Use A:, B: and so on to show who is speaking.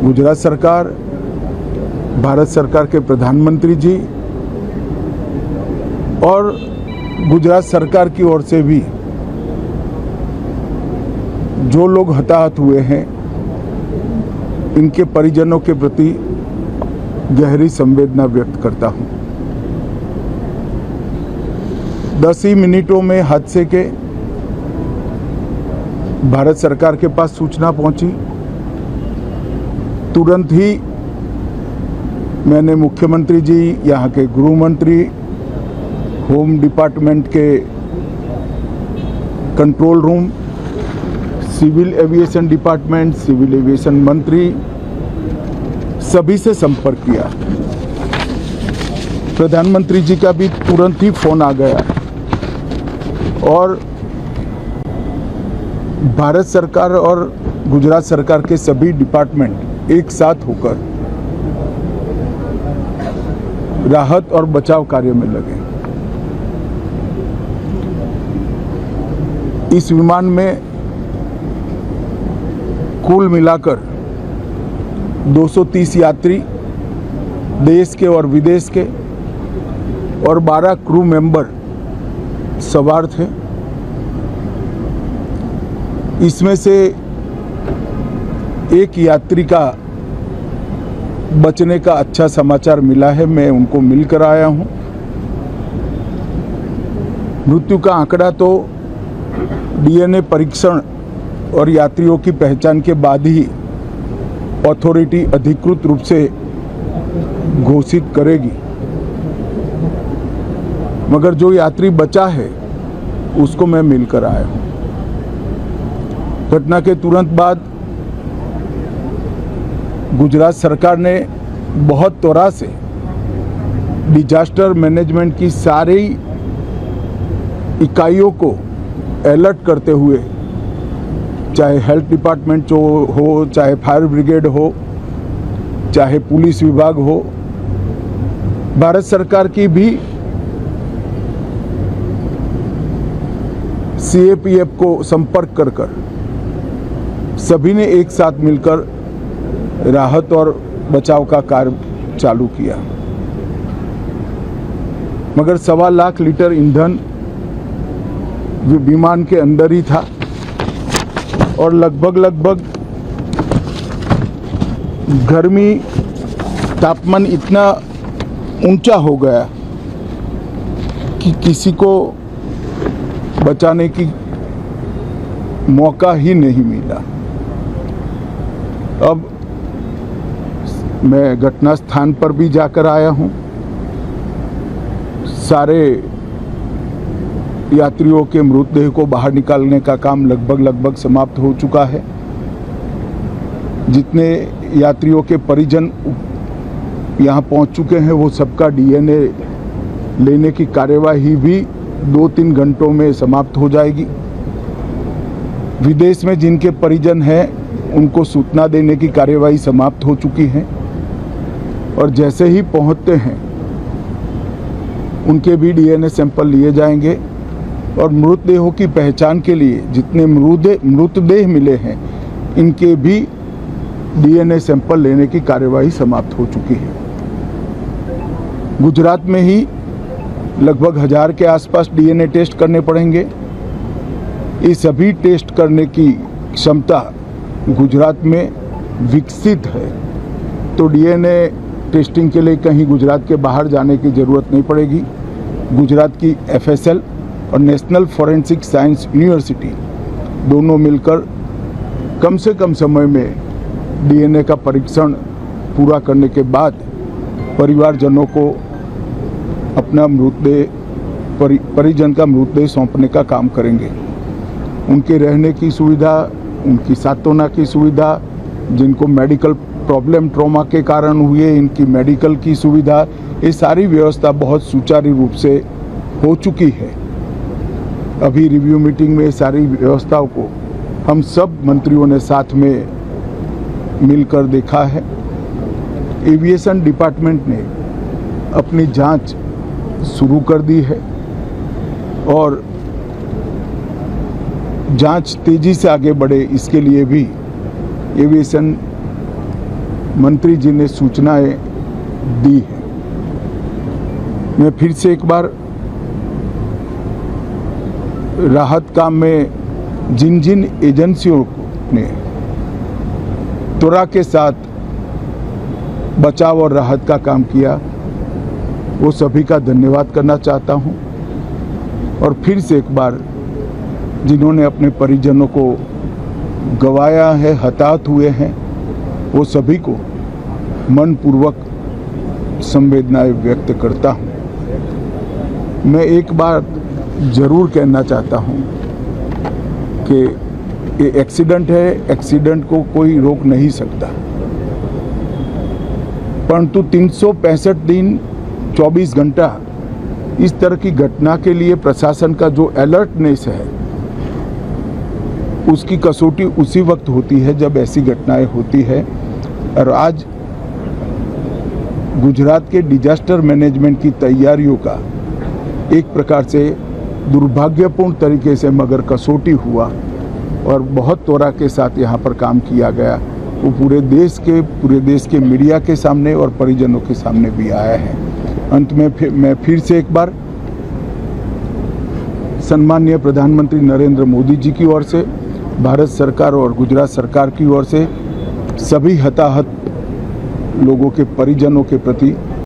A: गुजरात सरकार, भारत सरकार के प्रधानमंत्री जी और गुजरात सरकार की ओर से भी जो लोग हताहत हुए हैं, इनके परिजनों के प्रति गहरी संवेदना व्यक्त करता हूं। 10 ही मिनटों में हादसे के भारत सरकार के पास सूचना पहुंची। तुरंत ही मैंने मुख्यमंत्री जी, यहाँ के गृह मंत्री, होम डिपार्टमेंट के control room, civil aviation department, civil aviation मंत्री, सभी से संपर्क किया। प्रधानमंत्री जी का भी तुरंत ही फोन आ गया और भारत सरकार और गुजरात सरकार के सभी डिपार्टमेंट एक साथ होकर राहत और बचाव कार्य में लगे। इस विमान में कुल मिलाकर 230 यात्री देश के और विदेश के और 12 क्रू मेंबर सवार थे। इसमें से एक यात्री का बचने का अच्छा समाचार मिला है, मैं उनको मिलकर आया हूं। मृत्यु का आंकड़ा तो डीएनए परीक्षण और यात्रियों की पहचान के बाद ही अथॉरिटी अधिकृत रूप से घोषित करेगी, मगर जो यात्री बचा है उसको मैं मिलकर आया हूं। घटना के तुरंत बाद गुजरात सरकार ने बहुत त्वरा से डिजास्टर मैनेजमेंट की सारी इकाइयों को अलर्ट करते हुए, चाहे हेल्थ डिपार्टमेंट जो हो, चाहे फायर ब्रिगेड हो, चाहे पुलिस विभाग हो, भारत सरकार की भी सीएपीएफ को संपर्क कर सभी ने एक साथ मिलकर राहत और बचाव का कार्य चालू किया। मगर 1.25 लाख लीटर ईंधन विमान के अंदर ही था और लगभग गर्मी, तापमान इतना ऊंचा हो गया कि किसी को बचाने की मौका ही नहीं मिला। अब मैं घटना स्थान पर भी जाकर आया हूं। सारे यात्रियों के मृतदेह को बाहर निकालने का काम लगभग समाप्त हो चुका है। जितने यात्रियों के परिजन यहां पहुंच चुके हैं, वो सबका डीएनए लेने की कार्यवाही भी 2-3 घंटों में समाप्त हो जाएगी। विदेश में जिनके परिजन हैं, उनको सूचना देने की कार्यवाही समाप्त हो चुकी है और जैसे ही पहुंचते हैं उनके भी डीएनए सैंपल लिए जाएंगे और मृतदेहों की पहचान के लिए जितने मृतदेह मिले हैं, इनके भी डीएनए सैंपल लेने की कार्यवाही समाप्त हो चुकी है। गुजरात में ही लगभग 1000 के आसपास डीएनए टेस्ट करने पड़ेंगे। ये सभी टेस्ट करने की क्षमता गुजरात में विकसित है, तो डीएनए टेस्टिंग के लिए कहीं गुजरात के बाहर जाने की ज़रूरत नहीं पड़ेगी। गुजरात की एफएसएल और नेशनल फॉरेंसिक साइंस यूनिवर्सिटी दोनों मिलकर कम से कम समय में डीएनए का परीक्षण पूरा करने के बाद परिवारजनों को अपना मृतदेह, परिजन का मृतदेह सौंपने का काम करेंगे। उनके रहने की सुविधा, उनकी सांत्वना की सुविधा, जिनको मेडिकल प्रॉब्लम ट्रॉमा के कारण हुए, इनकी मेडिकल की सुविधा, ये सारी व्यवस्था बहुत सुचारू रूप से हो चुकी है। अभी रिव्यू मीटिंग में सारी व्यवस्थाओं को हम सब मंत्रियों ने साथ में मिलकर देखा है। एविएशन डिपार्टमेंट ने अपनी जांच शुरू कर दी है और जांच तेजी से आगे बढ़े, इसके लिए भी एविएशन मंत्री जी ने सूचनाएं दी है। मैं फिर से एक बार राहत काम में जिन जिन एजेंसियों ने त्वरा के साथ बचाव और राहत का काम किया, वो सभी का धन्यवाद करना चाहता हूं। और फिर से एक बार जिन्होंने अपने परिजनों को गंवाया है, हताहत हुए हैं, वो सभी को मनपूर्वक संवेदनाएं व्यक्त करता हूं। मैं एक बार जरूर कहना चाहता हूं कि ये एक्सीडेंट है, एक्सीडेंट को कोई रोक नहीं सकता, परंतु 365 दिन 24 घंटा इस तरह की घटना के लिए प्रशासन का जो अलर्टनेस है, उसकी कसौटी उसी वक्त होती है जब ऐसी घटनाएं होती है। और आज गुजरात के डिजास्टर मैनेजमेंट की तैयारियों का एक प्रकार से दुर्भाग्यपूर्ण तरीके से मगर कसौटी हुआ और बहुत त्वरा के साथ यहाँ पर काम किया गया, वो पूरे देश के मीडिया के सामने और परिजनों के सामने भी आया है। अंत में मैं फिर से एक बार सम्माननीय प्रधानमंत्री नरेंद्र मोदी जी की ओर से, भारत सरकार और गुजरात सरकार की ओर से सभी हताहत लोगों के परिजनों के प्रति